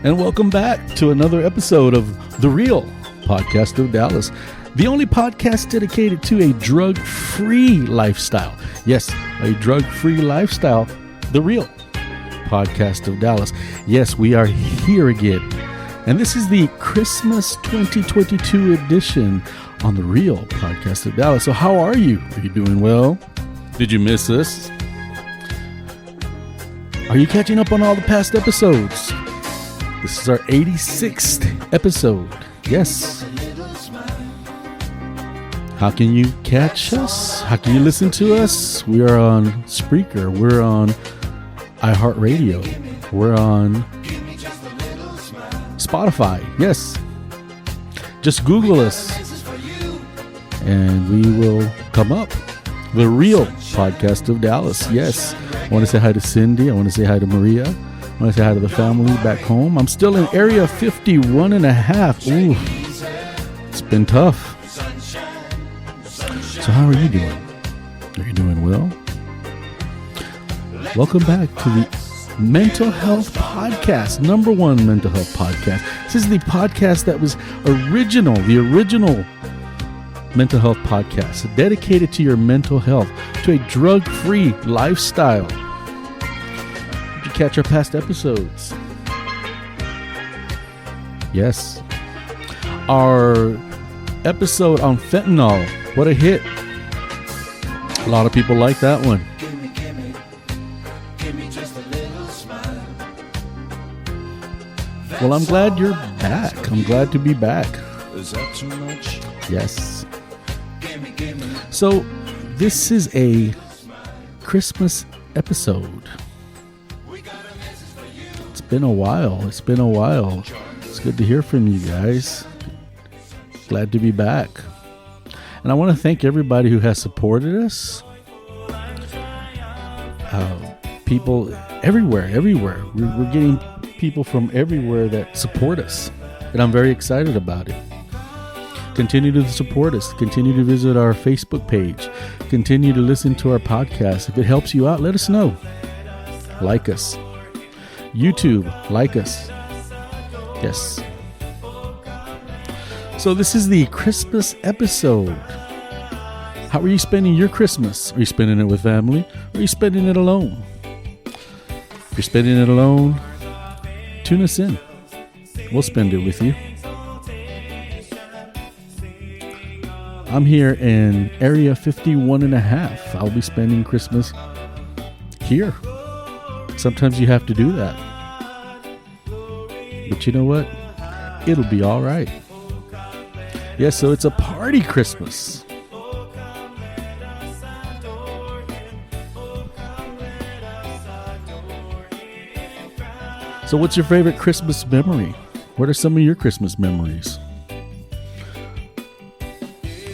And welcome back to another episode of The Real Podcast of Dallas, the only podcast dedicated to a drug-free lifestyle. Yes, a drug-free lifestyle, The Real Podcast of Dallas. Yes, we are here again. And this is the Christmas 2022 edition on The Real Podcast of Dallas. So how are you? Are you doing well? Did you miss us? Are you catching up on all the past episodes? This is our 86th episode. Yes. How can you catch us? How can you listen to us? We are on Spreaker. We're on iHeartRadio. We're on Spotify. Yes. Just Google us and we will come up. The Real Podcast of Dallas. Yes. I want to say hi to Cindy. I want to say hi to Maria. I want to say hi to the family back home. I'm still in Area 51 and a half. Ooh, it's been tough. So how are you doing? Are you doing well? Welcome back to the Mental Health Podcast, number one mental health podcast. This is the podcast that was the original mental health podcast, dedicated to your mental health, to a drug-free lifestyle. Did you catch our past episodes? Yes. Our episode on fentanyl, what a hit. A lot of people like that one. Well, I'm glad you're back. I'm glad to be back. Is that too much? Yes. So, this is a Christmas episode. It's been a while. It's good to hear from you guys. Glad to be back. And I want to thank everybody who has supported us. People everywhere. We're getting people from everywhere that support us. And I'm very excited about it. Continue to support us. Continue to visit our Facebook page. Continue to listen to our podcast. If it helps you out, let us know. Like us. YouTube, like us. Yes. So this is the Christmas episode. How are you spending your Christmas? Are you spending it with family? Or are you spending it alone? If you're spending it alone, tune us in. We'll spend it with you. I'm here in Area 51 and a half. I'll be spending Christmas here. Sometimes you have to do that. But you know what? It'll be all right. Yeah, so it's a party Christmas. So what's your favorite Christmas memory? What are some of your Christmas memories?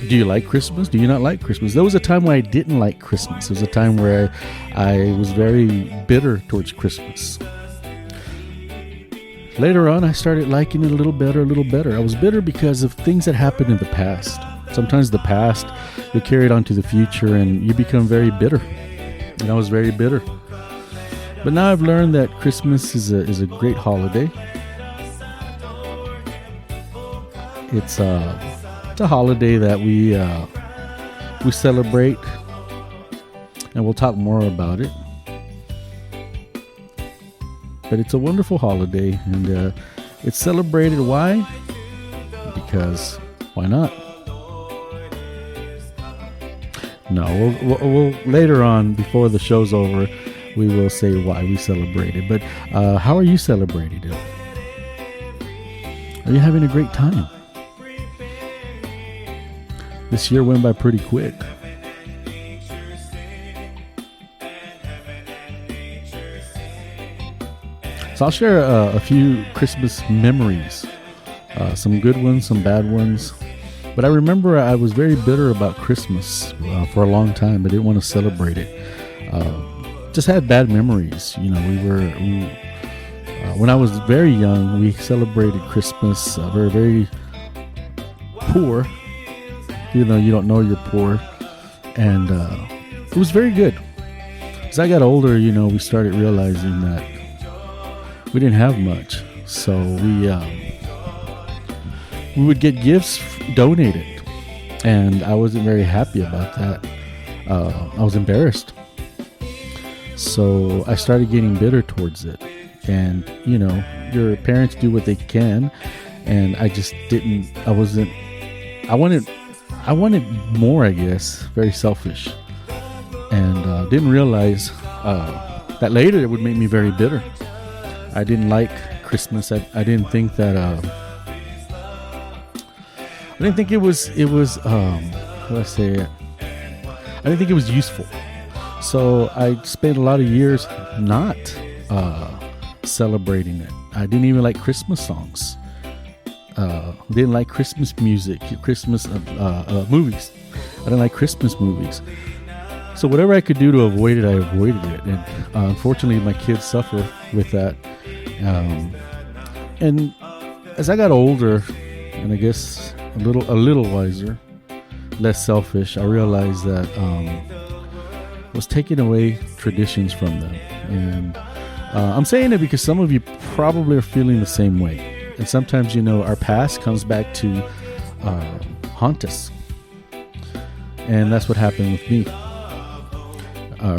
Do you like Christmas? Do you not like Christmas? There was a time where I didn't like Christmas. There was a time where I was very bitter towards Christmas. Later on, I started liking it a little better. I was bitter because of things that happened in the past. Sometimes the past, you carry it on to the future and you become very bitter. And I was very bitter. But now I've learned that Christmas is a great holiday. It's a holiday that we celebrate, and we'll talk more about it. But it's a wonderful holiday, and it's celebrated. Why? Because why not? No, we'll later on, before the show's over, we will say why we celebrate it. But how are you celebrating it? Are you having a great time? This year went by pretty quick. So I'll share a few Christmas memories. Some good ones, some bad ones. But I remember I was very bitter about Christmas for a long time. I didn't want to celebrate it. Just had bad memories. You know, when I was very young, we celebrated Christmas very poor. You know, you don't know you're poor. And it was very good. As I got older, you know, we started realizing that we didn't have much. So we would get gifts donated, and I wasn't very happy about that. I was embarrassed. So I started getting bitter towards it. And, your parents do what they can. And I just didn't, I wanted more, I guess. Very selfish. And didn't realize that later it would make me very bitter. I didn't like Christmas. I didn't think that, I didn't think it was, how do I say it? I didn't think it was useful. So I spent a lot of years not celebrating it. I didn't even like Christmas songs. Didn't like Christmas music, Christmas movies. I didn't like Christmas movies. So whatever I could do to avoid it, I avoided it. And unfortunately, my kids suffer with that. And as I got older, and I guess a little wiser, less selfish, I realized that was taking away traditions from them. And I'm saying it because some of you probably are feeling the same way. And sometimes, our past comes back to haunt us. And that's what happened with me.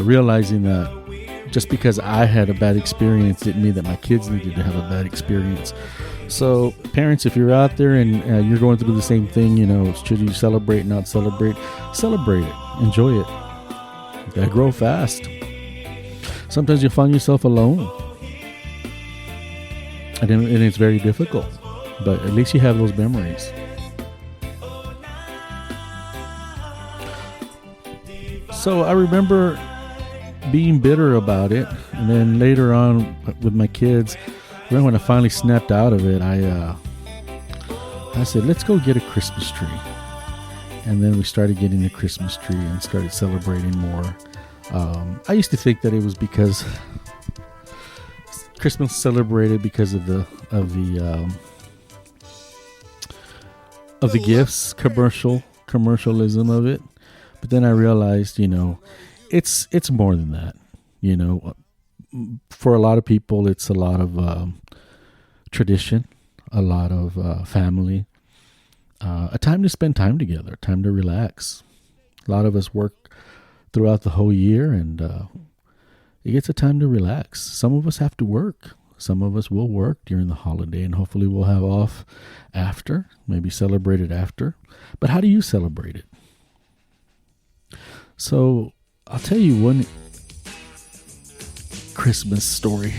Realizing that just because I had a bad experience didn't mean that my kids needed to have a bad experience. So parents, if you're out there and you're going through the same thing, should you celebrate, not celebrate? Celebrate it. Enjoy it. You gotta grow fast. Sometimes you'll find yourself alone. And it's very difficult. But at least you have those memories. So I remember being bitter about it. And then later on with my kids, when I finally snapped out of it, I said, let's go get a Christmas tree. And then we started getting a Christmas tree and started celebrating more. I used to think that it was because Christmas celebrated because of the gifts, commercialism of it. But then I realized, it's more than that. For a lot of people, it's a lot of tradition, a lot of family, a time to spend time together, time to relax. A lot of us work throughout the whole year, and it gets a time to relax. Some of us have to work. Some of us will work during the holiday, and hopefully we'll have off after, maybe celebrate it after. But how do you celebrate it? So I'll tell you one Christmas story.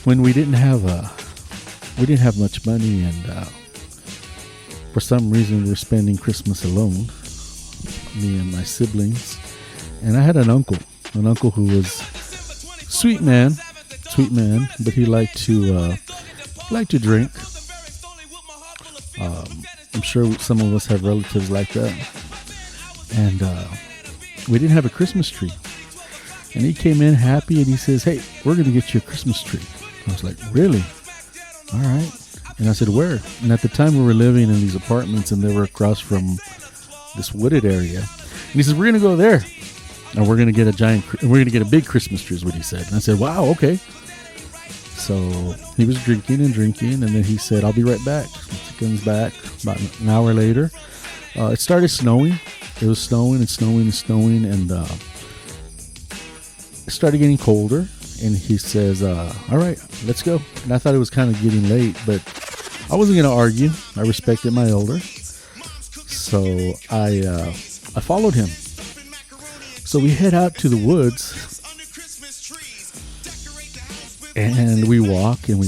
When we didn't have much money, and for some reason we're spending Christmas alone, me and my siblings. And I had an uncle who was sweet man, but he liked to drink. I'm sure some of us have relatives like that. And we didn't have a Christmas tree. And he came in happy and he says, hey, we're going to get you a Christmas tree. I was like, really? All right. And I said, where? And at the time we were living in these apartments, and they were across from this wooded area. And he says, we're going to go there. And we're going to get a big Christmas tree is what he said. And I said, wow, okay. So he was drinking, and then he said, I'll be right back. He comes back about an hour later. It started snowing. It was snowing, and it started getting colder. And he says, all right, let's go. And I thought it was kind of getting late, but I wasn't going to argue. I respected my elder. So I followed him. So we head out to the woods, and we walk, and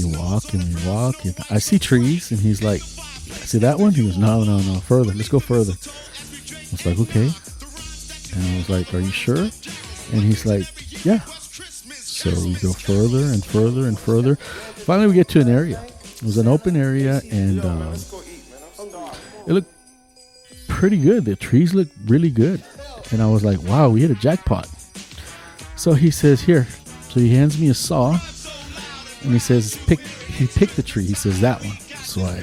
I see trees, and he's like, see that one? He goes, no, further. Let's go further. I was like, okay. And I was like, are you sure? And he's like, yeah. So we go further and further and further. Finally, we get to an area. It was an open area, and it looked pretty good. The trees looked really good. And I was like, wow, we hit a jackpot. So he says, here. So he hands me a saw, and he says, he picked the tree. He says, that one. So I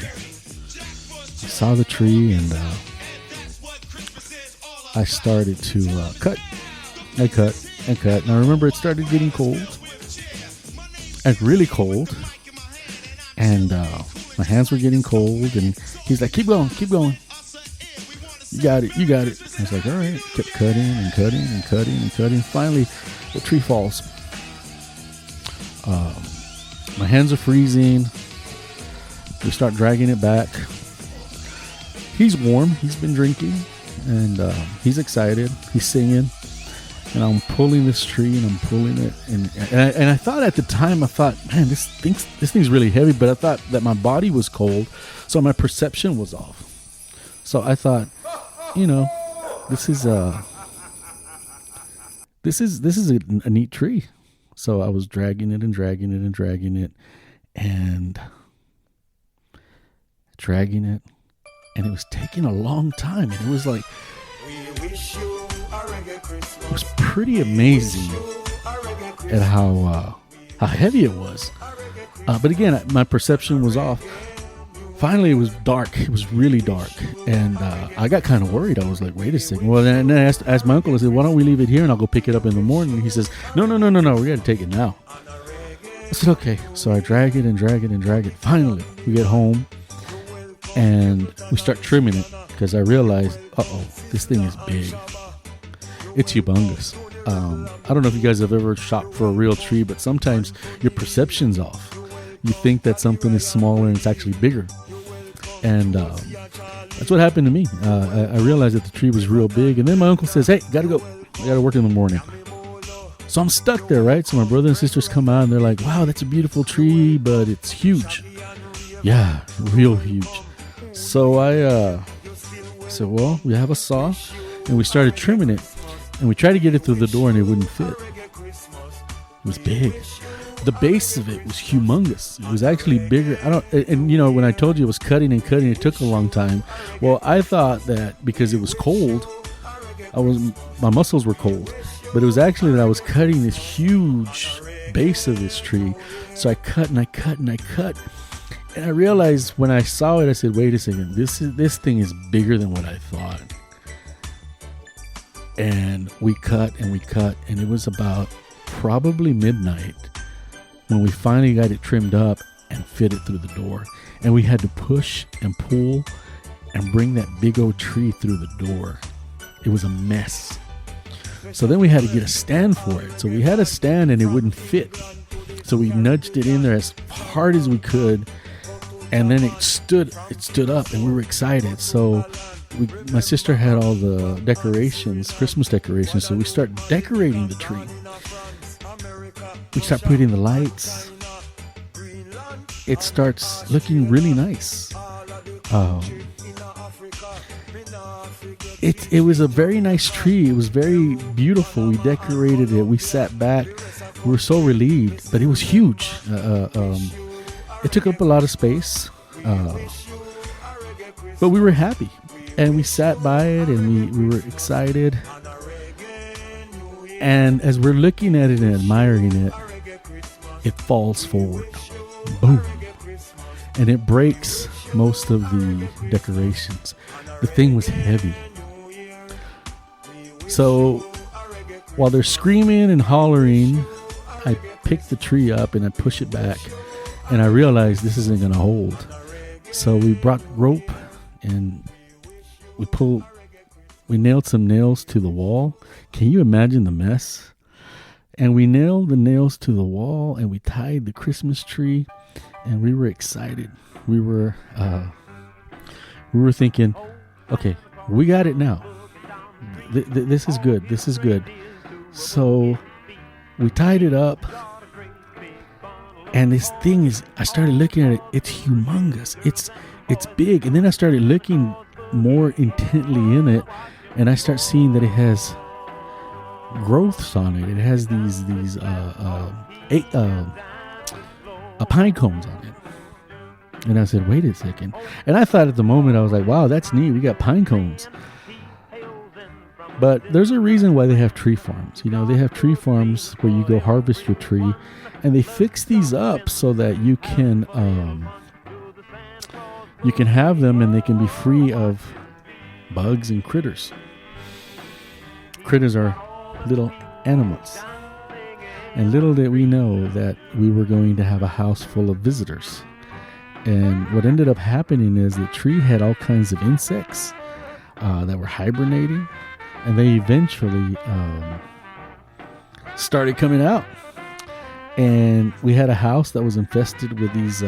saw the tree, and I started to cut. I cut. And I remember it started getting cold. and really cold. And my hands were getting cold. And he's like, keep going, keep going. You got it, you got it. I was like, all right. Kept cutting and cutting and cutting and cutting. Finally, the tree falls. My hands are freezing. We start dragging it back. He's warm. He's been drinking. And he's excited. He's singing. And I'm pulling this tree and I'm pulling it. And I thought at the time, man, this thing's really heavy. But I thought that my body was cold. So my perception was off. So I thought, this is a neat tree. So I was dragging it and dragging it and dragging it and dragging it. And it was taking a long time. And it was like, it was pretty amazing at how heavy it was. But again, my perception was off. Finally, it was dark. It was really dark. And I got kind of worried. I was like, wait a second. Well, then I asked my uncle, I said, why don't we leave it here and I'll go pick it up in the morning? And he says, no. We got to take it now. I said, okay. So I drag it and drag it and drag it. Finally, we get home and we start trimming it because I realized, this thing is big. It's humongous. I don't know if you guys have ever shopped for a real tree, but sometimes your perception's off. You think that something is smaller and it's actually bigger. And that's what happened to me. I realized that the tree was real big. And then my uncle says, hey, gotta go. I gotta work in the morning. So I'm stuck there, right? So my brother and sisters come out and they're like, wow, that's a beautiful tree, but it's huge. Yeah, real huge. So I said, well, we have a saw. And we started trimming it. And we tried to get it through the door and it wouldn't fit. It was big. The base of it was humongous. It was actually bigger. When I told you it was cutting and cutting, it took a long time. Well, I thought that because it was cold, my muscles were cold. But it was actually that I was cutting this huge base of this tree. So I cut and I cut and I cut. And I realized when I saw it, I said, wait a second, this thing is bigger than what I thought. And we cut and we cut, and it was about probably midnight when we finally got it trimmed up and fit it through the door. And we had to push and pull and bring that big old tree through the door. It was a mess. So then we had to get a stand for it. So we had a stand and it wouldn't fit. So we nudged it in there as hard as we could. And then it stood up and we were excited. So my sister had all the decorations, Christmas decorations. So we start decorating the tree. We start putting the lights. It starts looking really nice. It was a very nice tree. It was very beautiful. We decorated it. We sat back. We were so relieved, but it was huge. It took up a lot of space, but we were happy. And we sat by it and we were excited. And as we're looking at it and admiring it, it falls forward. Boom. And it breaks most of the decorations. The thing was heavy. So while they're screaming and hollering, I pick the tree up and I push it back. And I realized this isn't going to hold. So we brought rope and we nailed some nails to the wall. Can you imagine the mess? And we nailed the nails to the wall and we tied the Christmas tree and we were excited. We were thinking, okay, we got it now. This is good. This is good. So we tied it up and this thing I started looking at it. It's humongous. It's big. And then I started looking more intently in it and I start seeing that it has growths on it. It has these pine cones on it. And I said, wait a second. And I thought at the moment, I was like, wow, that's neat. We got pine cones. But there's a reason why they have tree farms. They have tree farms where you go harvest your tree and they fix these up so that you can have them and they can be free of bugs and critters. Critters are little animals. And little did we know that we were going to have a house full of visitors. And what ended up happening is the tree had all kinds of insects that were hibernating, and they eventually started coming out. And we had a house that was infested with these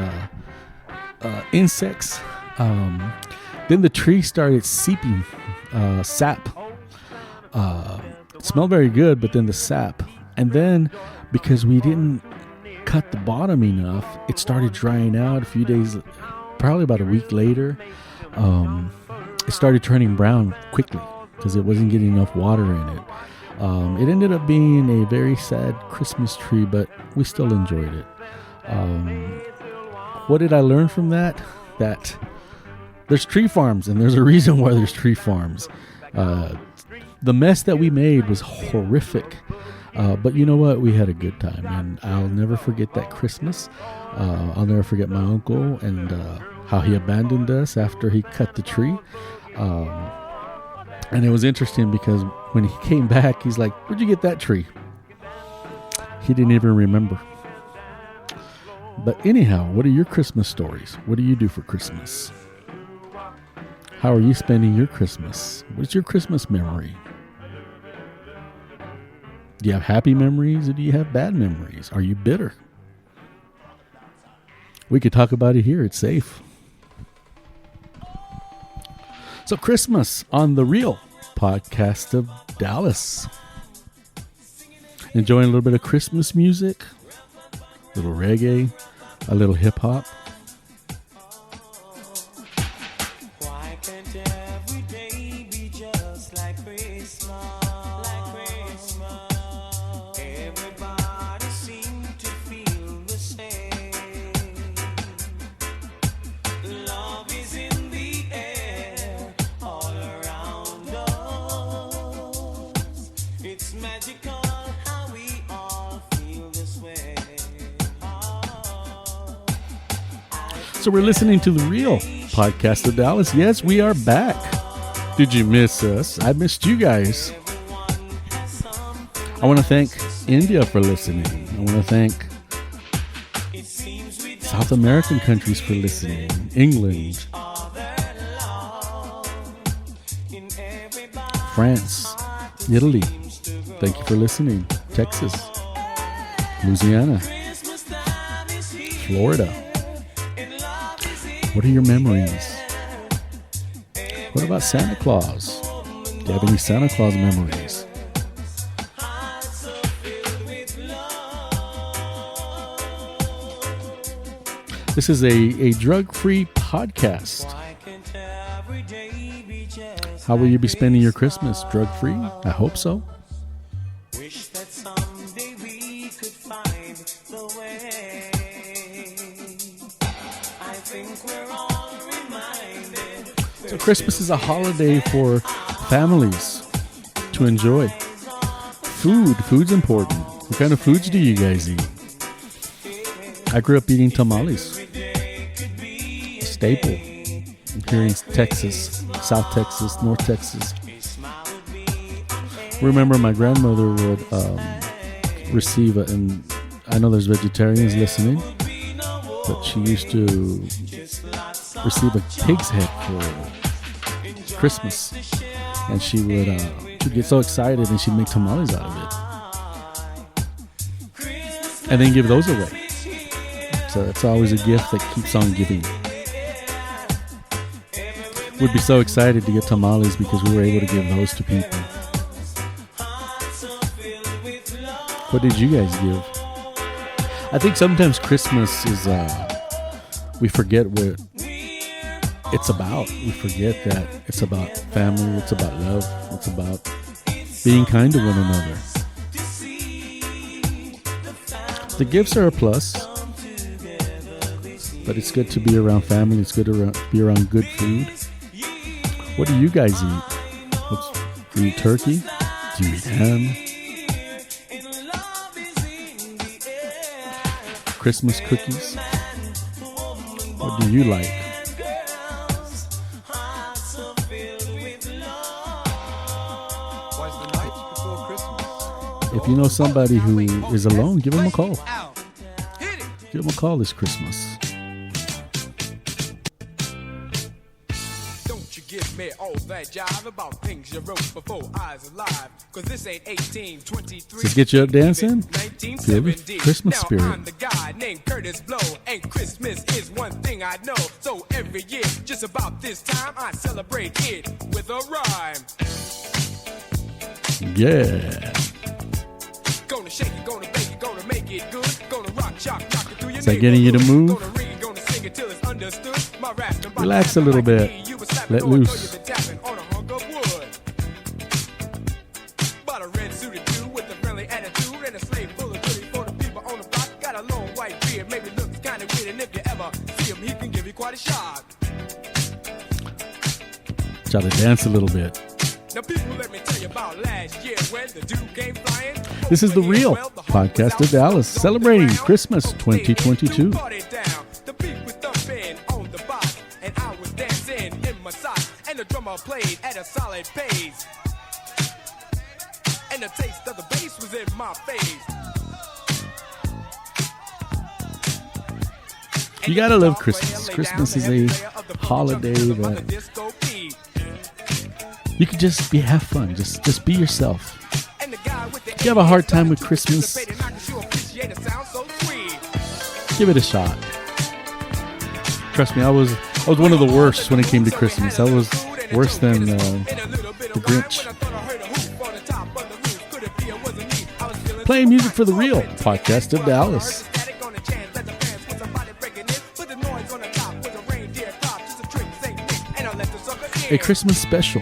insects. Then the tree started seeping sap. It smelled very good, but then the sap. And then because we didn't cut the bottom enough, it started drying out a few days, probably about a week later. It started turning brown quickly because it wasn't getting enough water in it. It ended up being a very sad Christmas tree, but we still enjoyed it. What did I learn from that? That there's tree farms, and there's a reason why there's tree farms. The mess that we made was horrific. But you know what? We had a good time, and I'll never forget that Christmas. I'll never forget my uncle and how he abandoned us after he cut the tree. And it was interesting because when he came back, he's like, "Where'd you get that tree?" He didn't even remember. But anyhow, what are your Christmas stories? What do you do for Christmas? How are you spending your Christmas? What's your Christmas memory? Do you have happy memories or do you have bad memories? Are you bitter? We could talk about it here. It's safe. So Christmas on the Real Podcast of Dallas. Enjoying a little bit of Christmas music, a little reggae, a little hip hop. Why can't every day be just like Christmas? Everybody seems to feel the same. Love is in the air all around us. It's magical how we all feel this way. So we're listening to the Real Podcast of Dallas. Yes, we are back. Did you miss us? I missed you guys. I want to thank India for listening. I want to thank South American countries for listening. England, France, Italy. Thank you for listening. Texas, Louisiana, Florida. What are your memories? What about Santa Claus? Do you have any Santa Claus memories? This is a drug-free podcast. How will you be spending your Christmas? Drug-free? I hope so. Wish that someday we could find the way. I think we're all reminded. So Christmas is a holiday for families to enjoy. Food's important. What kind of foods do you guys eat? I grew up eating tamales. A staple here in Texas, South Texas, North Texas. Remember my grandmother would receive and I know there's vegetarians listening, but she used to receive a pig's head for Christmas, and she'd get so excited and she'd make tamales out of it and then give those away. So it's always a gift that keeps on giving. We'd be so excited to get tamales because we were able to give those to people. What did you guys give? I think sometimes Christmas is, we forget what it's about. We forget that it's about family, it's about love, it's about being kind to one another. The gifts are a plus, but it's good to be around family, it's good to be around good food. What do you guys eat? Do you eat turkey? Do you eat ham? Christmas cookies? What do you like? If If you know somebody who is alone, give them a call. Give them a call this Christmas. Give me all that jive about things you wrote before I was alive. Cause this ain't 1823. Let's get you up dancing. Feel the Christmas spirit. Now I'm the guy named Curtis Blow, and Christmas is one thing I know. So every year, just about this time, I celebrate it with a rhyme. Yeah. Gonna shake it, gonna bake it, gonna make it good. Gonna rock, shock, rock it through your Is that getting you to move? Gonna read, gonna sing it till it's understood. My rap, Relax a little bit. Let loose. On a hunk of wood. Bought a red suited dude with a friendly attitude and a slave full of goodies for the people on the block. Got a long white beard, maybe looks kind of weird, and if you ever see him, he can give you quite a shock. Try to dance a little bit. Now, people, let me tell you about last year when the dude came flying. This is the real podcast of Dallas, celebrating Christmas 2022. The beat was thumping on the box, and I was dancing in my socks, and the drummer played at a solid pace, and the taste of the bass was in my face. You gotta love Christmas. Christmas is a holiday that you can just have fun. Just be yourself. If you have a hard time with Christmas, give it a shot. Trust me, I was one of the worst when it came to Christmas. I was worse than the Grinch. Playing music for the real podcast of Dallas. A Christmas special.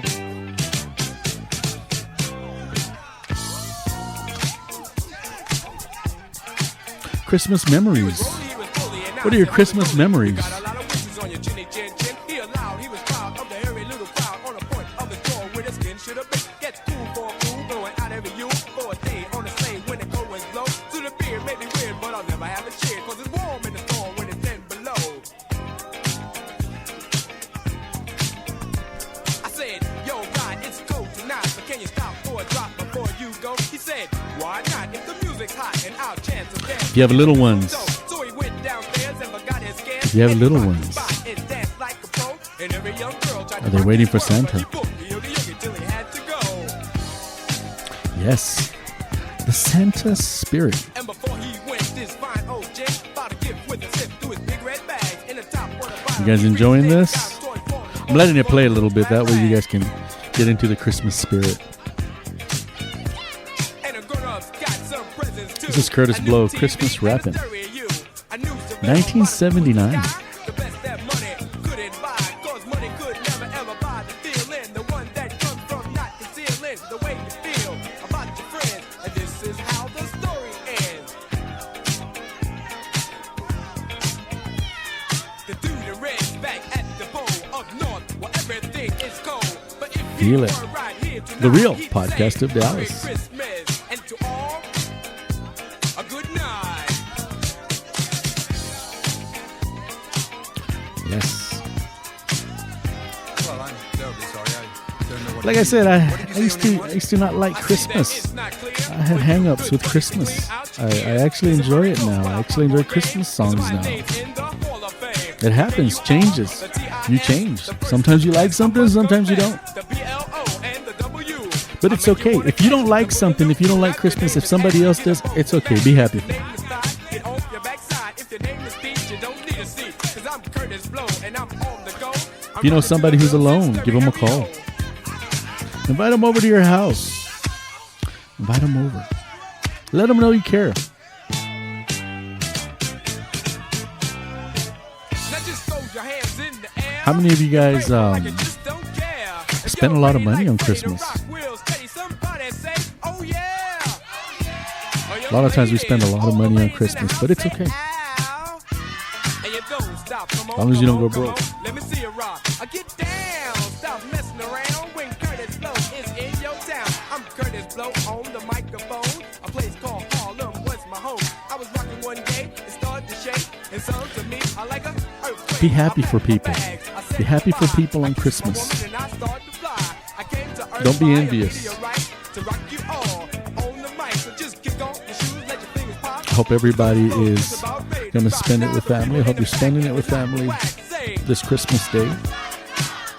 Christmas memories. What are your Christmas memories? If you have little ones, are they waiting for Santa? Yes, the Santa spirit. You guys enjoying this? I'm letting it play a little bit, that way you guys can get into the Christmas spirit. This is Curtis Blow, Christmas Rappin', 1979. Feel it. The real podcast of Dallas. Yes. Like I said, I used to not like Christmas. I had hang-ups with Christmas. I actually enjoy it now. I actually enjoy Christmas songs now. It happens, changes. You change. Sometimes you like something, sometimes you don't. But it's okay. If you don't like something, if you don't like Christmas, if somebody else does, it's okay. Be happy for them. If you know somebody who's alone, give them a call. Invite them over to your house. Invite them over. Let them know you care. How many of you guys spend a lot of money on Christmas? A lot of times we spend a lot of money on Christmas, but it's okay. As long as you don't go broke. Let me see you rock. Get down. Stop messing around when Curtis Blow is in your town. I'm Curtis Blow on the microphone. A place called Harlem was my home. I was rocking one day, it started to shake. And so to me, I like a earthquake. Be happy for people. Be happy for people on Christmas. Don't be envious. To rock you all on the mic, so just I hope everybody is going to spend it with family. I hope you're spending it with family this Christmas Day.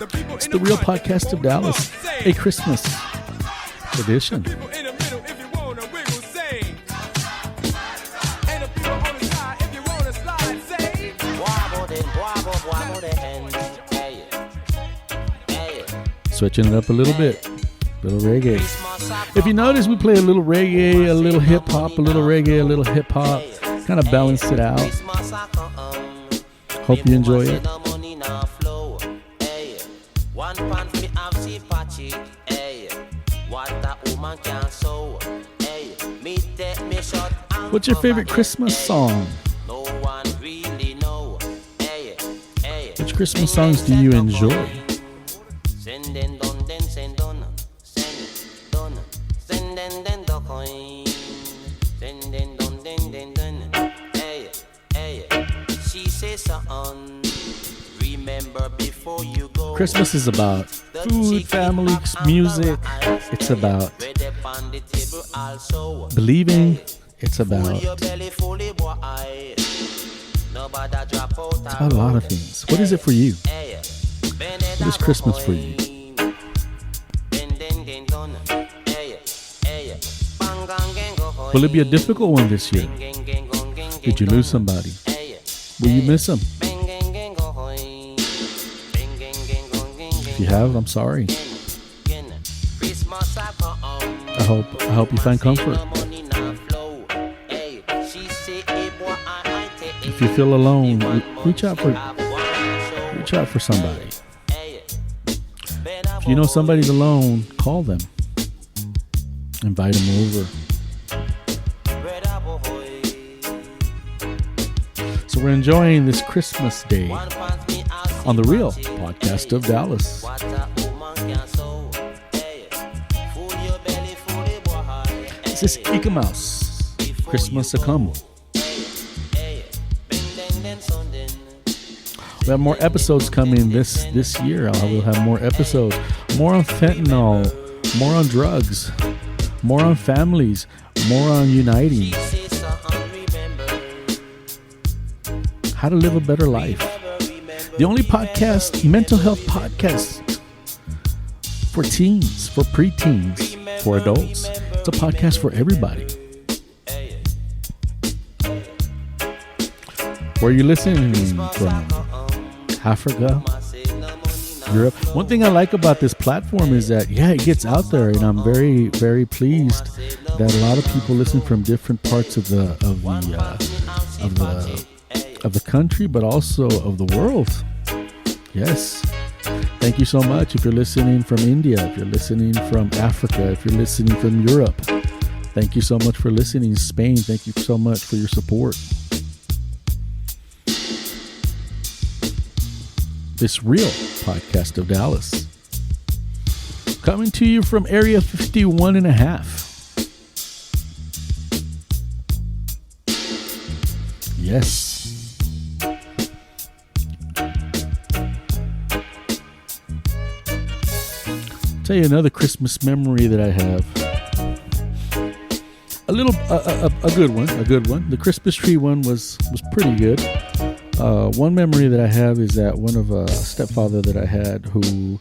It's the Real Podcast of Dallas, a Christmas edition. Switching it up a little bit. Little reggae. If you notice, we play a little reggae, a little hip hop, a little reggae, a little hip hop. Kind of balance it out. Hope you enjoy it. What's your favorite Christmas song? Which Christmas songs do you enjoy? Christmas is about food, family, music. It's about believing. It's about a lot of things. What is it for you? What is Christmas for you? Will it be a difficult one this year? Did you lose somebody? Will you miss them? If you have, I'm sorry. I hope you find comfort. If you feel alone, reach out for somebody. If you know somebody's alone, call them. Invite them over. So we're enjoying this Christmas Day on the Real Podcast of Dallas. This is Ika Mouse. Christmas a come. We have more episodes coming this year. I will have more episodes. More on fentanyl. More on drugs. More on families. More on uniting. How to live a better life. The only podcast, mental health podcast for teens, for preteens, for adults. It's a podcast for everybody. Where are you listening from? Africa? Europe? One thing I like about this platform is that, it gets out there, and I'm very, very pleased that a lot of people listen from different parts of the country, but also of the world. Yes. Thank you so much. If you're listening from India, if you're listening from Africa, if you're listening from Europe, thank you so much for listening. Spain, thank you so much for your support. This Real Podcast of Dallas. Coming to you from Area 51 and a half. Yes. Tell you another Christmas memory that I have. A good one. The Christmas tree one was pretty good. One memory that I have is that one of a stepfather that I had who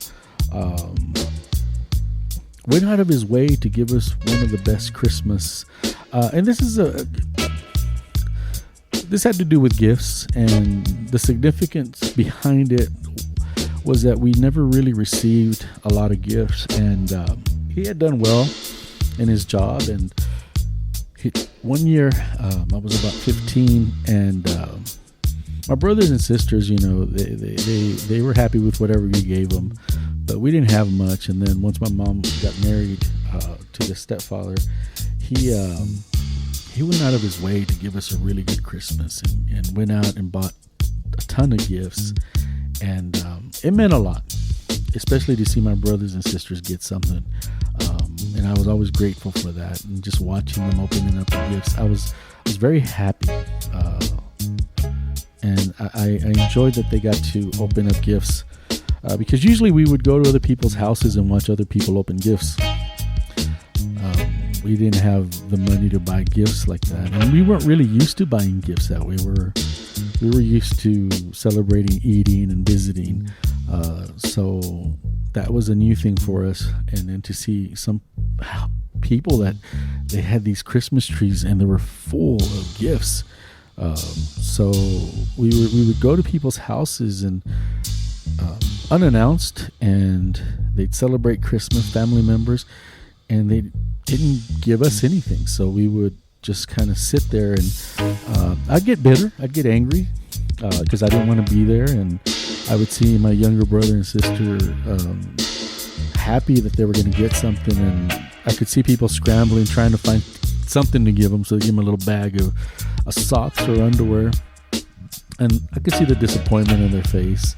went out of his way to give us one of the best Christmas. And this had to do with gifts, and the significance behind it was that we never really received a lot of gifts, and he had done well in his job. And one year, I was about 15, and my brothers and sisters, they were happy with whatever we gave them, but we didn't have much. And then once my mom got married to the stepfather, he went out of his way to give us a really good Christmas, and went out and bought a ton of gifts. And it meant a lot, especially to see my brothers and sisters get something. And I was always grateful for that. And just watching them opening up the gifts, I was very happy. And I enjoyed that they got to open up gifts, because usually we would go to other people's houses and watch other people open gifts. we didn't have the money to buy gifts like that, and we weren't really used to buying gifts that way. We were used to celebrating, eating, and visiting. So that was a new thing for us. And then to see some people that they had these Christmas trees and they were full of gifts. So we would go to people's houses and unannounced, and they'd celebrate Christmas, family members, and they didn't give us anything. So we would just kind of sit there, and I'd get bitter, I'd get angry because I didn't want to be there, and I would see my younger brother and sister happy that they were going to get something, and I could see people scrambling trying to find something to give them, so they give them a little bag of socks or underwear, and I could see the disappointment in their face.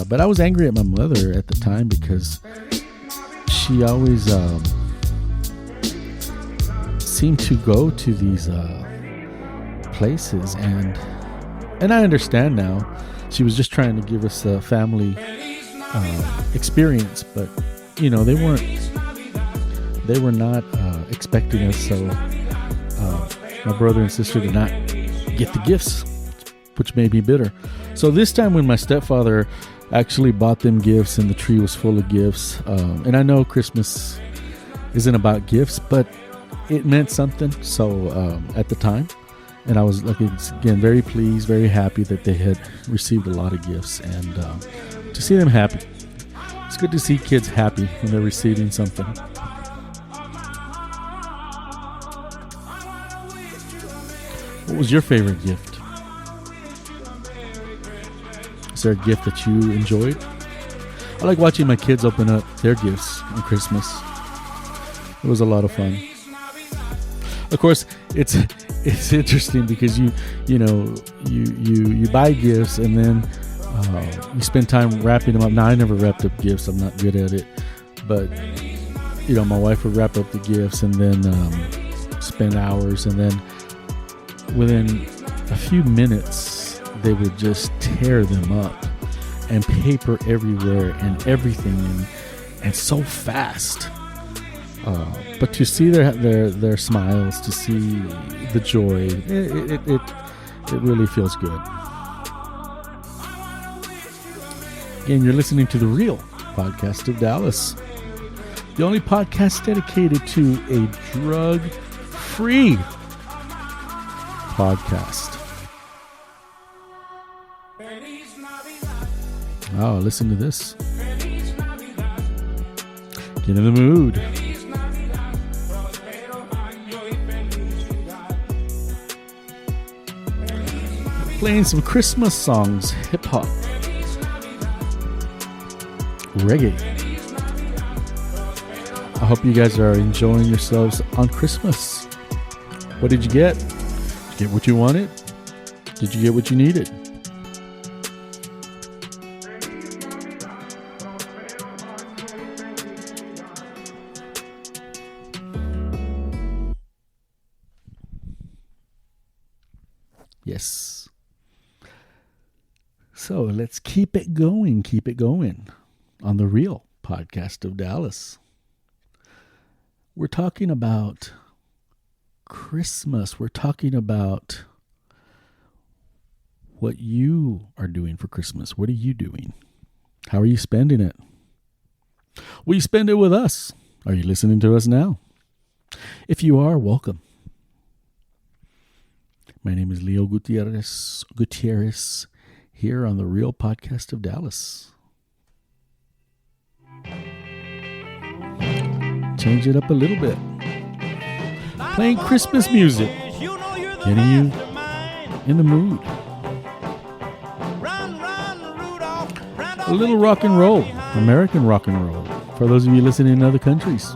But I was angry at my mother at the time because she always seemed to go to these places, and I understand now. She was just trying to give us a family experience, but they were not expecting us. So my brother and sister did not get the gifts, which made me bitter. So this time when my stepfather actually bought them gifts and the tree was full of gifts, and I know Christmas isn't about gifts, but it meant something. So at the time, and I was, again, very pleased, very happy that they had received a lot of gifts, and to see them happy. It's good to see kids happy when they're receiving something. What was your favorite gift? Is there a gift that you enjoyed? I like watching my kids open up their gifts on Christmas. It was a lot of fun. Of course, it's interesting because you buy gifts and then you spend time wrapping them up. Now, I never wrapped up gifts. I'm not good at it, but my wife would wrap up the gifts and then spend hours, and then within a few minutes they would just tear them up and paper everywhere and everything, and so fast. But to see their smiles, to see the joy, it really feels good. Again, you're listening to The Real Podcast of Dallas, the only podcast dedicated to a drug-free podcast. Oh, listen to this. Get in the mood. Playing some Christmas songs, hip hop, reggae. I hope you guys are enjoying yourselves on Christmas. What did you get? Did you get what you wanted? Did you get what you needed? Yes. So let's keep it going on The Real Podcast of Dallas. We're talking about Christmas. We're talking about what you are doing for Christmas. What are you doing? How are you spending it? Will you spend it with us? Are you listening to us now? If you are, welcome. My name is Leo Gutierrez, here on The Real Podcast of Dallas. Change it up a little bit. Playing Christmas music, getting you in the mood. A little rock and roll, American rock and roll, for those of you listening in other countries.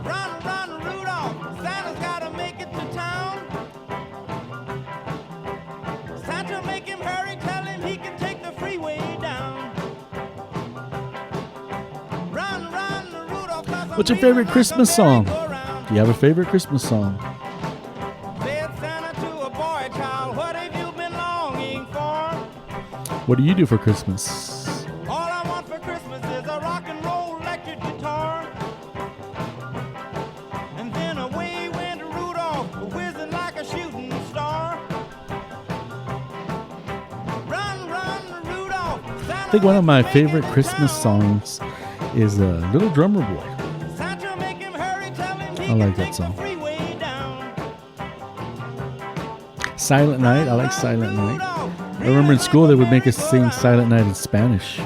What's your favorite Christmas song? Do you have a favorite Christmas song? What do you do for Christmas? All I want for Christmas is a rock and roll electric guitar. And then away went Rudolph. I think one of my favorite Christmas songs is Little Drummer Boy. I like that song. Silent Night. I like Silent Night. I remember in school they would make us sing Silent Night in Spanish.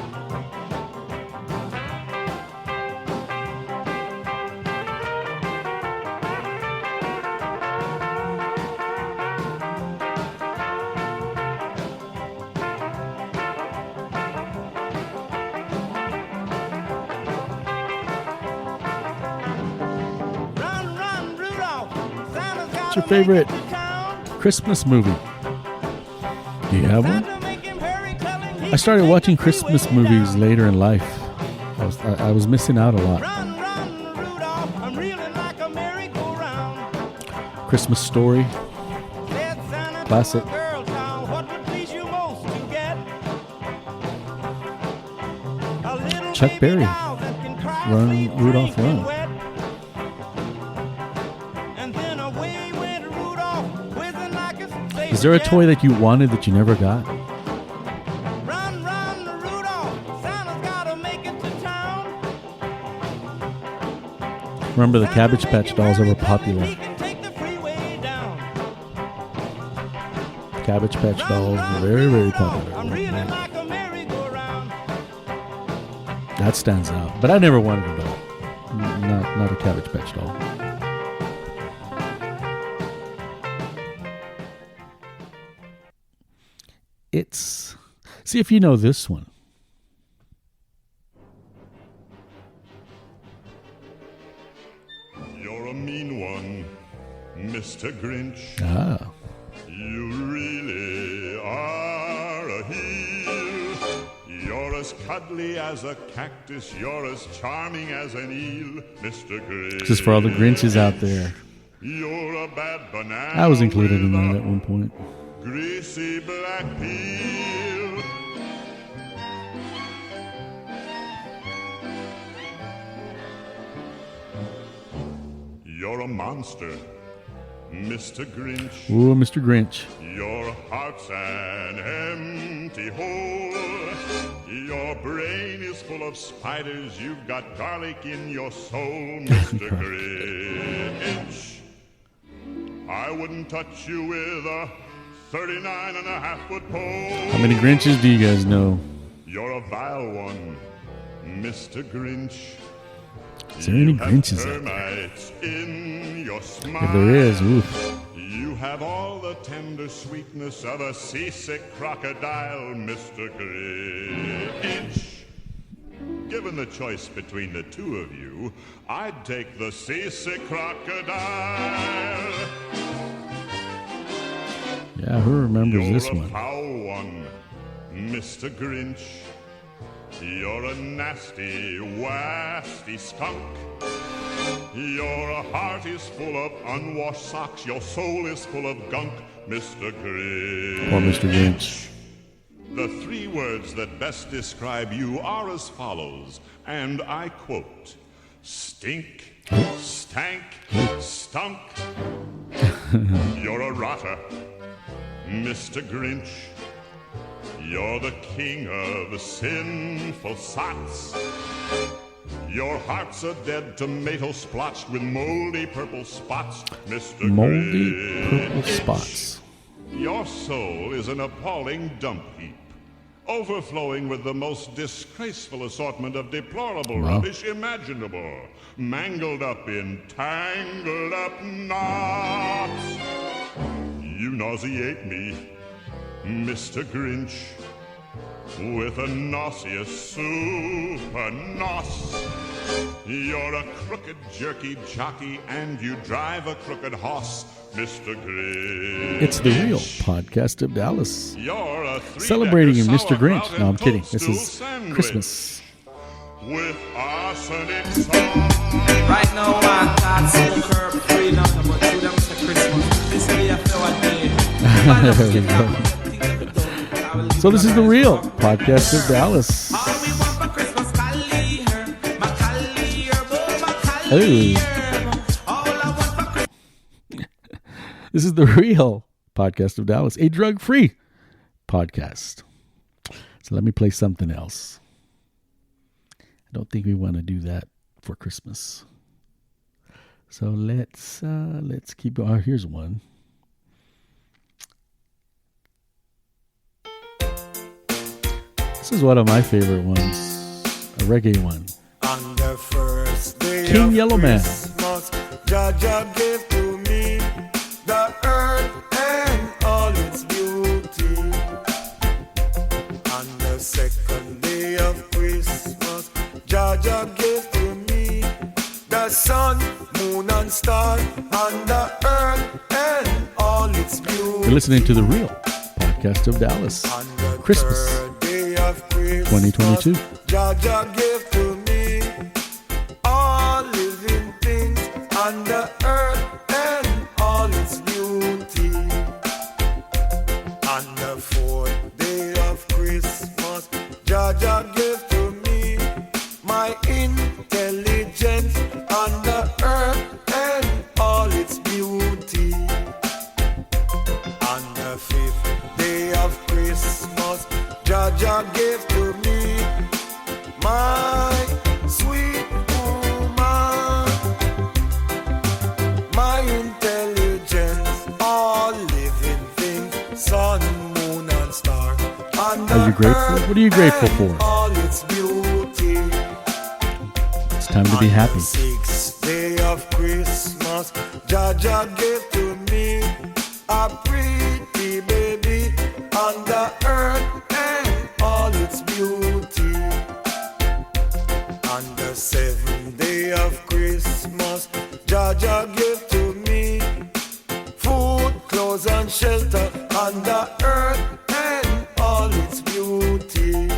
What's your favorite Christmas movie? Do you have one? I started watching Christmas movies later in life. I was missing out a lot. Christmas Story, classic. Chuck Berry, Run Rudolph Run. Is there a toy that you wanted that you never got? Remember the Cabbage Patch Dolls that were popular. Cabbage Patch Dolls were very, very popular. That stands out. But I never wanted a doll. Not a Cabbage Patch doll. See if you know this one. You're a mean one, Mr. Grinch. Ah. You really are a heel. You're as cuddly as a cactus. You're as charming as an eel, Mr. Grinch. This is for all the Grinches out there. You're a bad banana. I was included in that at one point. Greasy black peel. You're a monster, Mr. Grinch. Ooh, Mr. Grinch. Your heart's an empty hole. Your brain is full of spiders. You've got garlic in your soul, Mr. Grinch. I wouldn't touch you with a 39.5-foot pole. How many Grinches do you guys know? You're a vile one, Mr. Grinch. Is there any Grinches out there? In your smile. If there is, oof. You have all the tender sweetness of a seasick crocodile, Mr. Grinch. Given the choice between the two of you, I'd take the seasick crocodile. Yeah, who remembers You're this a one? foul one, Mr. Grinch. You're a nasty, wasty skunk. Your heart is full of unwashed socks. Your soul is full of gunk, Mr. Grinch. Or Mr. Grinch. The three words that best describe you are as follows, and I quote, stink, stank, stunk. You're a rotter, Mr. Grinch. You're the king of sinful sots. Your heart's a dead tomato splotched with moldy purple spots, Mr. Moldy Grinch. purple spots. Your soul is an appalling dump heap, overflowing with the most disgraceful assortment of deplorable rubbish imaginable, mangled up in tangled up knots. You nauseate me, Mr. Grinch, with a nauseous super nos. You're a crooked, jerky jockey, and you drive a crooked hoss, Mr. Grinch. It's the real podcast of Dallas. You're a Celebrating three-decker Mr. Grinch. sauerkraut No, I'm and kidding. This toadstool is sandwich Christmas. with arsenic sauce. Right now, I can't smoke herb free now, but to them it's a Christmas. This be a flower day. There we go. So this is the real podcast of Dallas. Oh. This is the real podcast of Dallas, a drug-free podcast. So let me play something else. I don't think we want to do that for Christmas. So let's keep going. Oh, here's one. This is one of my favorite ones, a reggae one. On the first day King of Yellowman. Christmas, Jaja gave to me the earth and all its beauty. On the second day of Christmas, Jaja gave to me the sun, moon and star, and the earth and all its beauty. You're listening to The Real Podcast of Dallas. On the Christmas third day of Christmas, 2022. Jaja gave to me all living things on the earth and all its beauty. On the fourth day of Christmas, Jaja gave to me my intelligence on the earth and all its beauty. On the fifth day of Christmas, Jaja gave to me my sweet woman, my intelligence, all living things, sun, moon and star. Are you grateful? What are you grateful for? All its beauty. It's time to be On happy. the sixth day of Christmas, Jaja gave to me a pretty baby on the earth and all its beauty. On the seventh day of Christmas, Jaja gave to me food, clothes and shelter on the earth and all its beauty.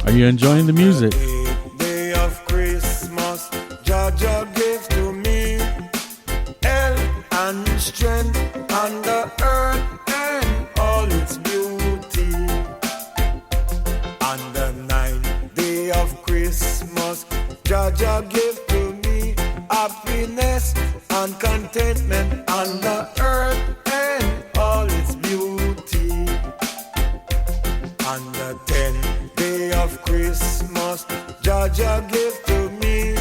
Are you enjoying the music? Eighth day of Christmas, Jaja gave to me health and strength on the earth and all its beauty. On the ninth day of Christmas, Jaja gave to me happiness and contentment on the earth and all its beauty. On the 10th day of Christmas, Jaja gave to me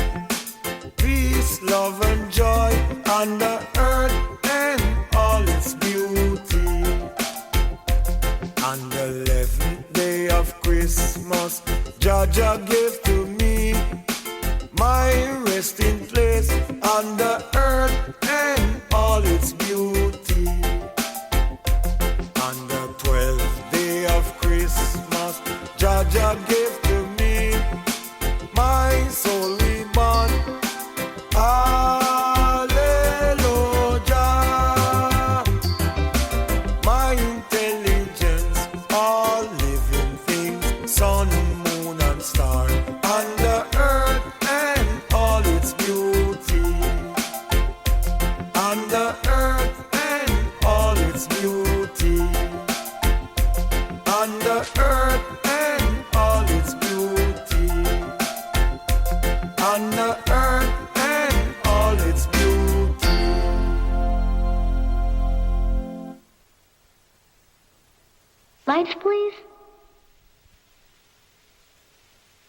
peace, love and joy on the earth and all its beauty. On the 11th day of Christmas, Jaja gave to me my resting place on the earth and all its beauty. On the 12th day of Christmas, Jaja gave to me my soul reborn. Hallelujah. My intelligence, all living things, sun, moon and star, on the earth and all its beauty. On the earth and all its beauty. On the earth and all its beauty. On the earth and all its beauty. Lights, please.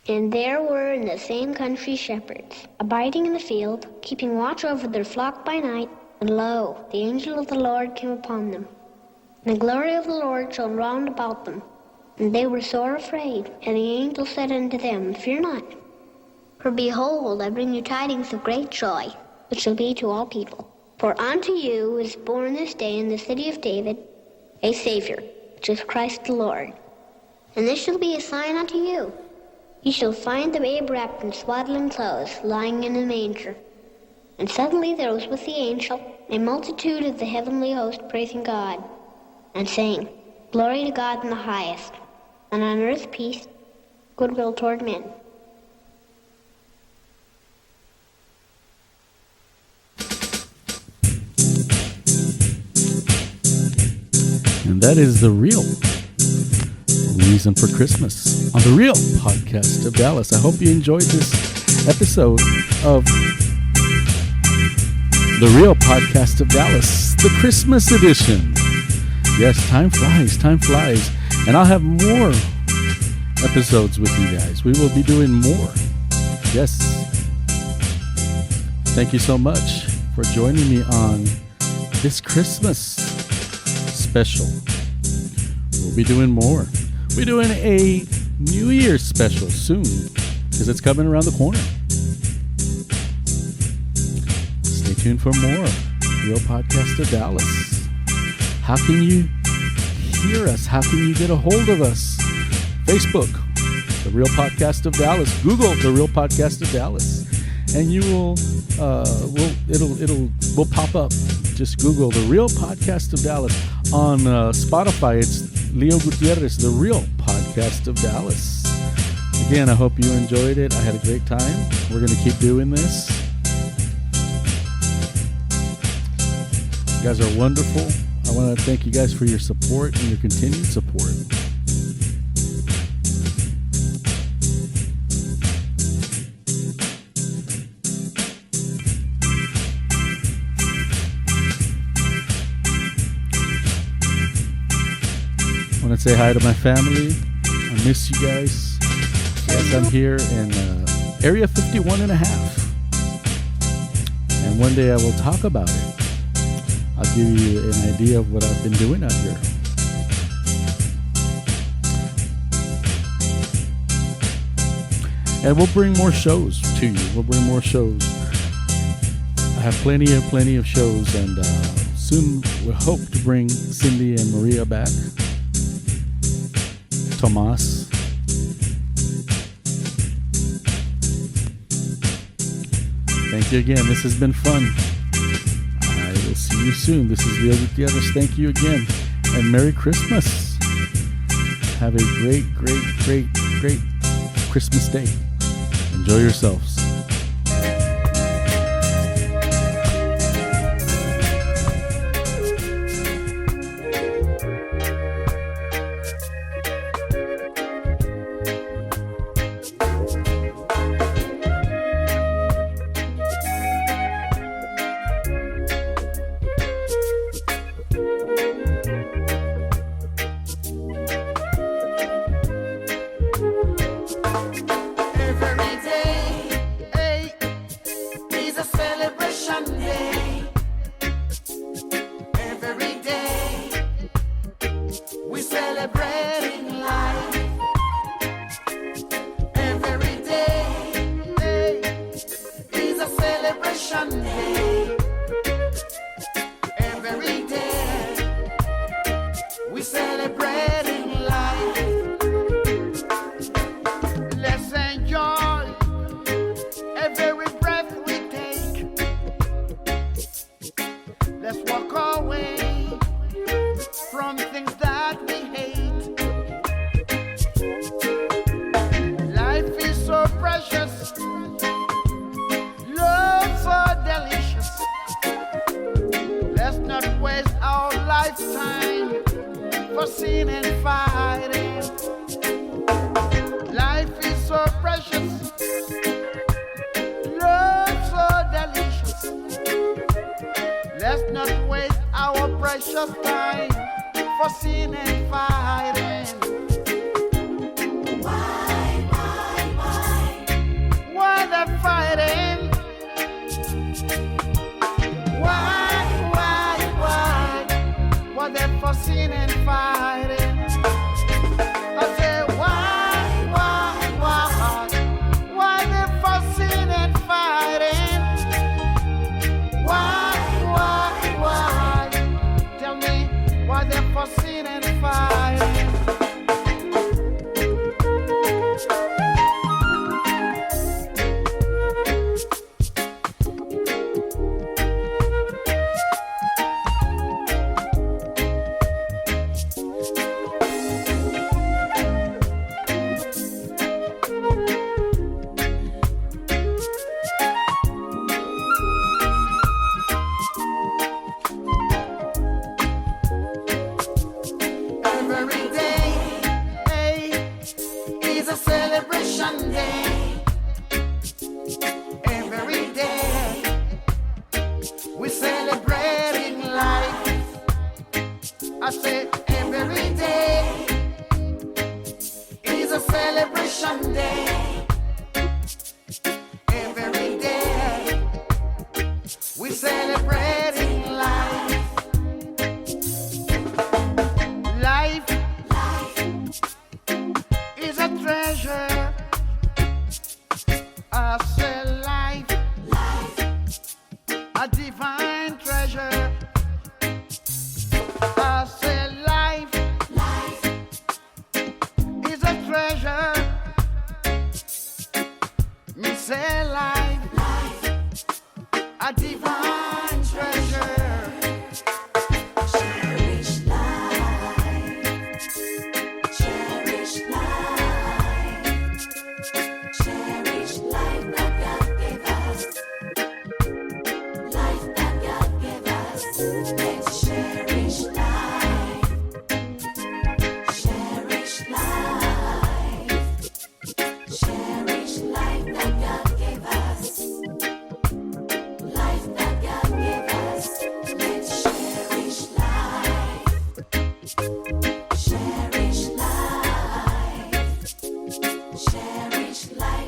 And there were in the same country shepherds, abiding in the field, keeping watch over their flock by night. And lo, the angel of the Lord came upon them. And the glory of the Lord shone round about them. And they were sore afraid. And the angel said unto them, Fear not. For behold, I bring you tidings of great joy, which shall be to all people. For unto you is born this day in the city of David a Savior, which is Christ the Lord. And this shall be a sign unto you. Ye shall find the babe wrapped in swaddling clothes, lying in a manger. And suddenly there was with the angel a multitude of the heavenly host praising God, and saying, Glory to God in the highest, and on earth peace, goodwill toward men. And that is The Real Reason for Christmas on The Real Podcast of Dallas. I hope you enjoyed this episode of The Real Podcast of Dallas, the Christmas edition. Yes, time flies, time flies. And I'll have more episodes with you guys. We will be doing more. Yes. Thank you so much for joining me on this Christmas special. We'll be doing more. We're doing a New Year's special soon because it's coming around the corner. Stay tuned for more Real Podcast of Dallas. How can you hear us? How can you get a hold of us? Facebook, The Real Podcast of Dallas. Google The Real Podcast of Dallas, and you will will pop up. Just Google The Real Podcast of Dallas. On Spotify, it's Leo Gutierrez, The Real Podcast of Dallas. Again, I hope you enjoyed it. I had a great time. We're going to keep doing this. You guys are wonderful. I want to thank you guys for your support and your continued support. I want to say hi to my family. I miss you guys. Yes, I'm here in Area 51 and a half. And one day I will talk about it. I'll give you an idea of what I've been doing out here. And we'll bring more shows to you. We'll bring more shows. I have plenty of shows, and soon we hope to bring Cindy and Maria back. Tomas. Thank you again. This has been fun. I will see you soon. This is Leo Gutierrez. Thank you again. And Merry Christmas. Have a great Christmas day. Enjoy yourselves. I say every day is a celebration. celebration day. Every day we celebrating life. Life is a treasure. I say life, a divine treasure. I say life is a treasure. Me say life, a divine treasure. Cherish life, cherish life, cherish life that God gave us, life that God gave us. Let's cherish life, cherish life, cherish life that God gave us, life that God gave us. Let's cherish life, cherish life, cherish life.